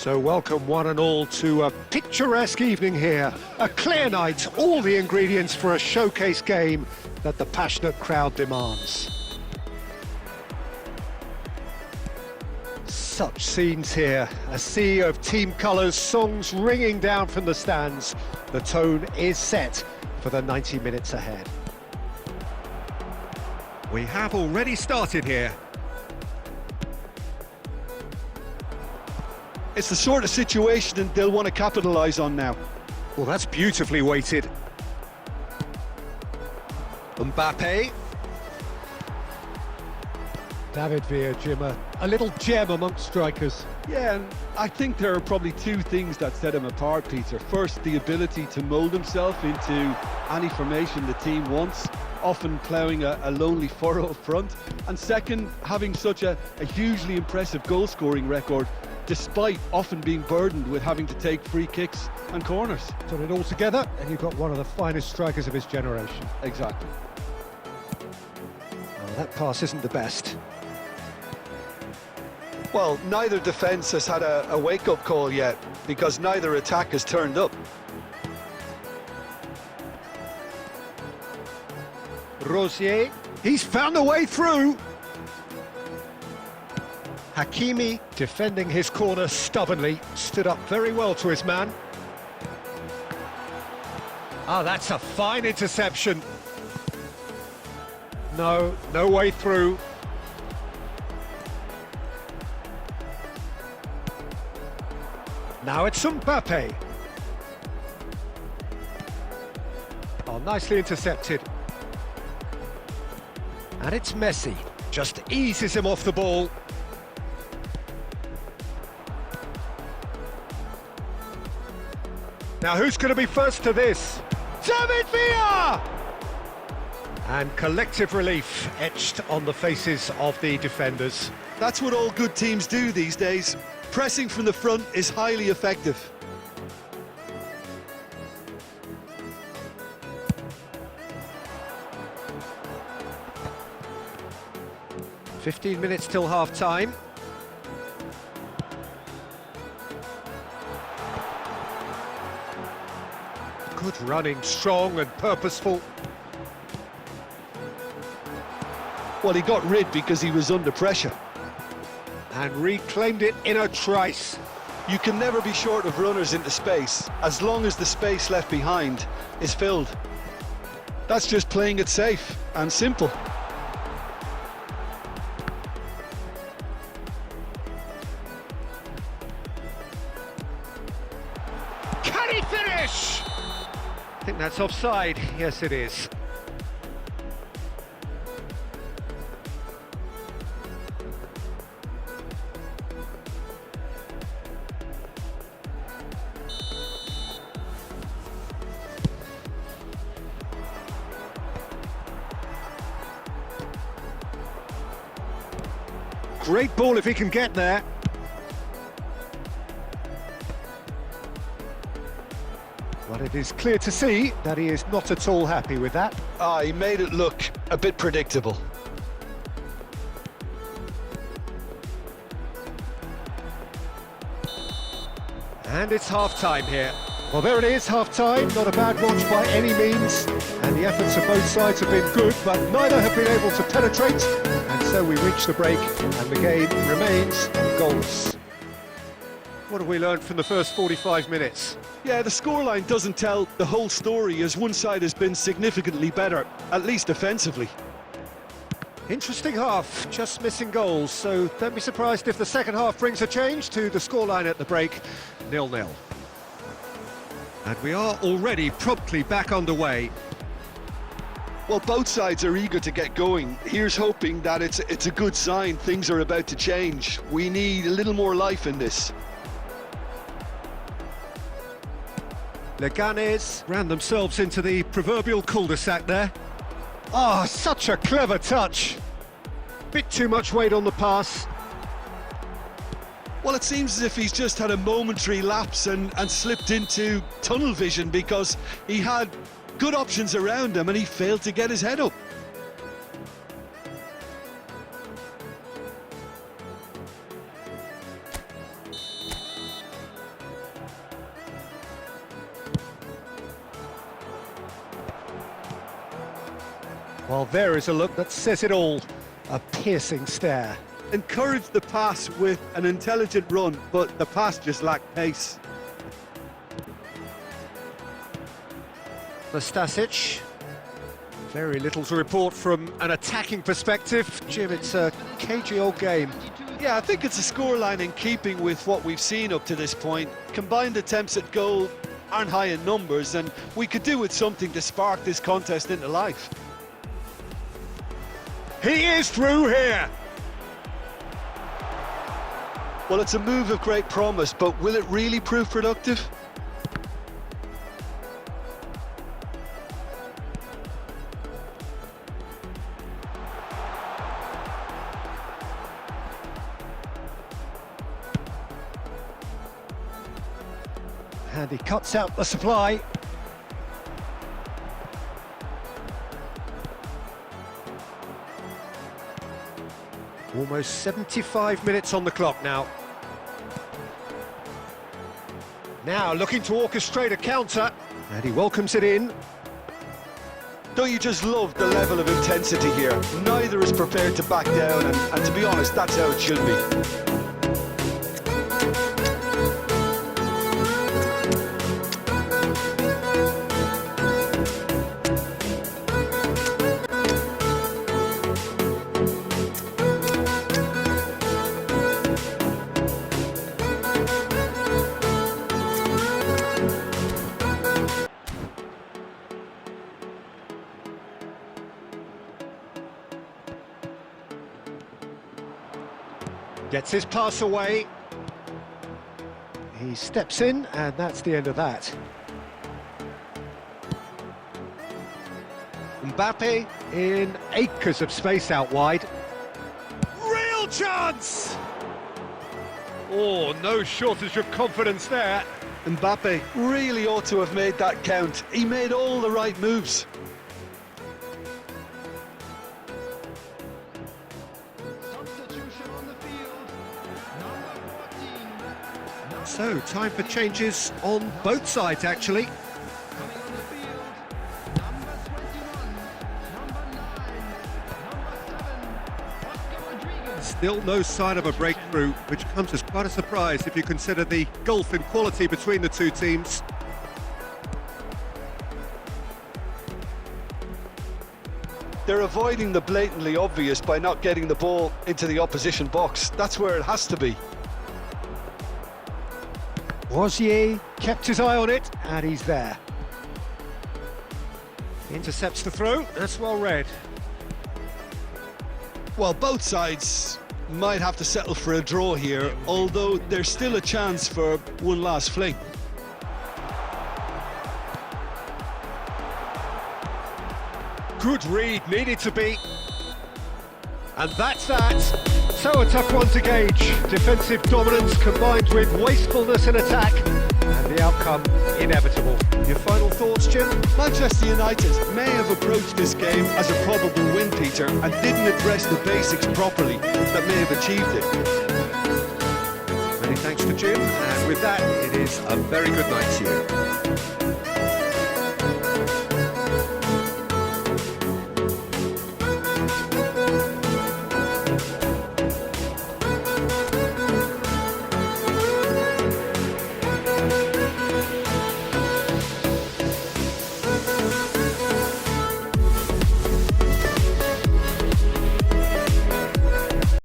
So welcome one and all to a picturesque evening here. A clear night, all the ingredients for a showcase game that the passionate crowd demands. Such scenes here, a sea of team colours, songs ringing down from the stands. The tone is set for the 90 minutes ahead. We have already started here. It's the sort of situation that they'll want to capitalise on now. Well, that's beautifully weighted. Mbappe. David Villa, Jimmer, a little gem amongst strikers. Yeah, and I think there are probably two things that set him apart, Peter. First, the ability to mould himself into any formation the team wants, often ploughing a lonely furrow up front. And second, having such a hugely impressive goal-scoring record, despite often being burdened with having to take free kicks and corners. Put it all together, and you've got one of the finest strikers of his generation. Exactly. Oh, that pass isn't the best. Well, neither defence has had a wake-up call yet, because neither attack has turned up. Rosier, he's found a way through. Hakimi, defending his corner stubbornly, stood up very well to his man. Ah, that's a fine interception. No way through. Now it's Mbappe. Oh, nicely intercepted. And it's Messi. Just eases him off the ball. Now who's going to be first to this? David Villa! And collective relief etched on the faces of the defenders. That's what all good teams do these days. Pressing from the front is highly effective. "15 minutes till half-time. Good running, strong and purposeful. Well, he got rid because he was under pressure. And reclaimed it in a trice. You can never be short of runners into space, as long as the space left behind is filled. That's just playing it safe and simple. Can he finish? I think that's offside. Yes, it is. Great ball if he can get there. But it is clear to see that he is not at all happy with that. He made it look a bit predictable. And it's half-time here. Well, there it is, half-time. Not a bad watch by any means. And the efforts of both sides have been good, but neither have been able to penetrate. And so we reach the break, and the game remains goalless. What have we learned from the first 45 minutes? Yeah, the scoreline doesn't tell the whole story, as one side has been significantly better, at least defensively. Interesting half, just missing goals, so don't be surprised if the second half brings a change to the scoreline at the break, 0-0. And we are already promptly back underway. Well, both sides are eager to get going. Here's hoping that it's a good sign things are about to change. We need a little more life in this. Leganés ran themselves into the proverbial cul-de-sac there. Ah, such a clever touch. Bit too much weight on the pass. Well, it seems as if he's just had a momentary lapse and slipped into tunnel vision, because he had good options around him and he failed to get his head up. Well, there is a look that says it all. A piercing stare. Encouraged the pass with an intelligent run, but the pass just lacked pace. Stasic. Very little to report from an attacking perspective. Jim, it's a cagey old game. Yeah, I think it's a scoreline in keeping with what we've seen up to this point. Combined attempts at goal aren't high in numbers, and we could do with something to spark this contest into life. He is through here. Well, it's a move of great promise, but will it really prove productive? And he cuts out the supply. Almost 75 minutes on the clock now. Now looking to orchestrate a counter, and he welcomes it in. Don't you just love the level of intensity here? Neither is prepared to back down, and to be honest, that's how it should be. Gets his pass away. He steps in, and that's the end of that. Mbappe in acres of space out wide. Real chance! Oh, no shortage of confidence there. Mbappe really ought to have made that count. He made all the right moves. So, time for changes on both sides, actually. Still no sign of a breakthrough, which comes as quite a surprise if you consider the gulf in quality between the two teams. They're avoiding the blatantly obvious by not getting the ball into the opposition box. That's where it has to be. Rosier kept his eye on it, and he's there. Intercepts the throw, that's well read. Well, both sides might have to settle for a draw here, although there's still a chance for one last fling. Good read, needed to be. And that's that. So a tough one to gauge. Defensive dominance combined with wastefulness in attack, and the outcome inevitable. Your final thoughts, Jim? Manchester United may have approached this game as a probable win, Peter, and didn't address the basics properly that may have achieved it. Many thanks to Jim, and with that, it is a very good night to you.